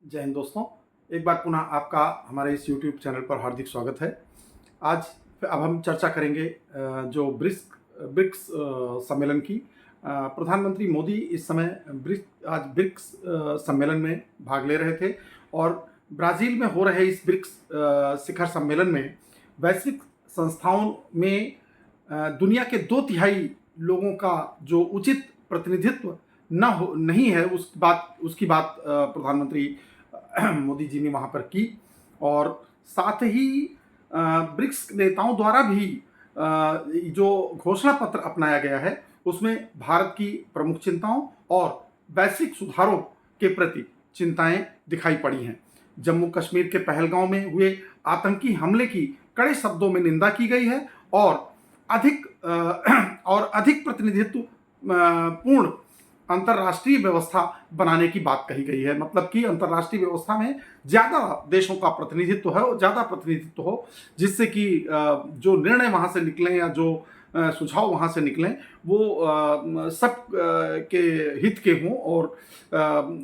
जय हिंद दोस्तों। एक बार पुनः आपका हमारे इस यूट्यूब चैनल पर हार्दिक स्वागत है। आज अब हम चर्चा करेंगे जो ब्रिक्स सम्मेलन की। प्रधानमंत्री मोदी इस समय आज ब्रिक्स सम्मेलन में भाग ले रहे थे और ब्राज़ील में हो रहे इस ब्रिक्स शिखर सम्मेलन में वैश्विक संस्थाओं में दुनिया के 2/3 लोगों का जो उचित प्रतिनिधित्व नहीं है उसकी बात प्रधानमंत्री मोदी जी ने वहाँ पर की। और साथ ही ब्रिक्स नेताओं द्वारा भी जो घोषणा पत्र अपनाया गया है उसमें भारत की प्रमुख चिंताओं और वैश्विक सुधारों के प्रति चिंताएं दिखाई पड़ी हैं। जम्मू कश्मीर के पहलगांव में हुए आतंकी हमले की कड़े शब्दों में निंदा की गई है और अधिक प्रतिनिधित्व पूर्ण अंतर्राष्ट्रीय व्यवस्था बनाने की बात कही गई है। मतलब कि अंतर्राष्ट्रीय व्यवस्था में ज़्यादा देशों का प्रतिनिधित्व है और ज़्यादा प्रतिनिधित्व हो, जिससे कि जो निर्णय वहाँ से निकलें या जो सुझाव वहाँ से निकलें वो सब के हित के हों। और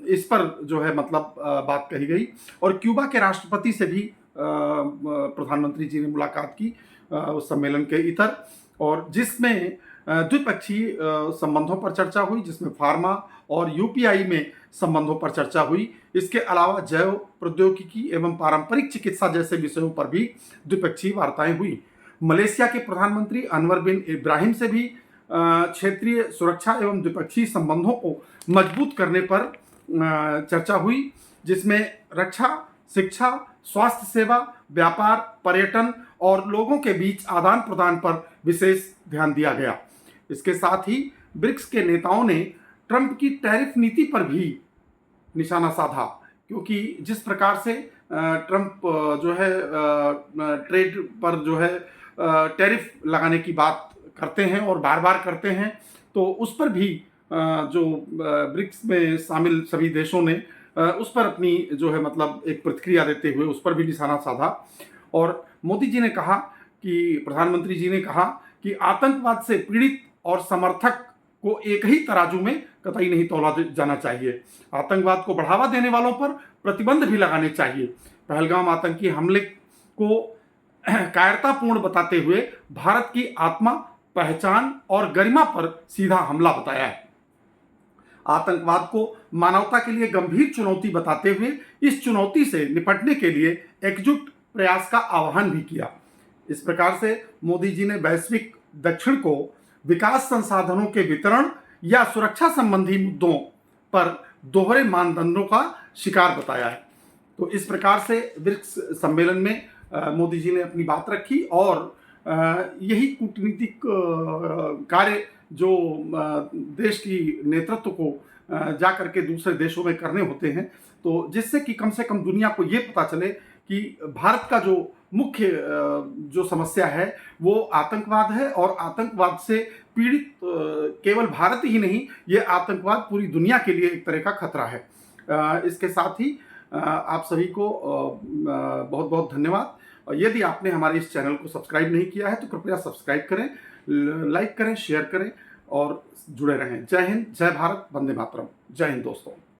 इस पर जो है मतलब बात कही गई। और क्यूबा के राष्ट्रपति से भी प्रधानमंत्री जी ने मुलाकात की उस सम्मेलन के इतर, और जिसमें द्विपक्षीय संबंधों पर चर्चा हुई, जिसमें फार्मा और यूपीआई में संबंधों पर चर्चा हुई। इसके अलावा जैव प्रौद्योगिकी एवं पारंपरिक चिकित्सा जैसे विषयों पर भी द्विपक्षीय वार्ताएं हुई। मलेशिया के प्रधानमंत्री अनवर बिन इब्राहिम से भी क्षेत्रीय सुरक्षा एवं द्विपक्षीय संबंधों को मजबूत करने पर चर्चा हुई, जिसमें रक्षा, शिक्षा, स्वास्थ्य सेवा, व्यापार, पर्यटन और लोगों के बीच आदान प्रदान पर विशेष ध्यान दिया गया। इसके साथ ही ब्रिक्स के नेताओं ने ट्रंप की टैरिफ नीति पर भी निशाना साधा, क्योंकि जिस प्रकार से ट्रंप जो है ट्रेड पर जो है टैरिफ लगाने की बात करते हैं और बार बार करते हैं, तो उस पर भी जो ब्रिक्स में शामिल सभी देशों ने उस पर अपनी जो है मतलब एक प्रतिक्रिया देते हुए उस पर भी निशाना साधा। और मोदी जी ने कहा कि प्रधानमंत्री जी ने कहा कि आतंकवाद से पीड़ित और समर्थक को एक ही तराजू में कतई नहीं तौला जाना चाहिए। आतंकवाद को बढ़ावा देने वालों पर प्रतिबंध भी लगाने चाहिए। पहलगाम आतंकी हमले को कायरतापूर्ण बताते हुए भारत की आत्मा, पहचान और गरिमा पर सीधा हमला बताया है। आतंकवाद को मानवता के लिए गंभीर चुनौती बताते हुए इस चुनौती से निपटने के लिए एकजुट प्रयास का आह्वान भी किया। इस प्रकार से मोदी जी ने वैश्विक दक्षिण को विकास संसाधनों के वितरण या सुरक्षा संबंधी मुद्दों पर दोहरे मानदंडों का शिकार बताया है। तो इस प्रकार से ब्रिक्स सम्मेलन में मोदी जी ने अपनी बात रखी और यही कूटनीतिक कार्य जो देश की नेतृत्व को जा करके दूसरे देशों में करने होते हैं, तो जिससे कि कम से कम दुनिया को ये पता चले कि भारत का जो मुख्य जो समस्या है वो आतंकवाद है, और आतंकवाद से पीड़ित केवल भारत ही नहीं, ये आतंकवाद पूरी दुनिया के लिए एक तरह का खतरा है। इसके साथ ही आप सभी को बहुत बहुत धन्यवाद। यदि आपने हमारे इस चैनल को सब्सक्राइब नहीं किया है तो कृपया सब्सक्राइब करें, लाइक करें, शेयर करें और जुड़े रहें। जय हिंद, जय भारत, वंदे मातरम। जय हिंद दोस्तों।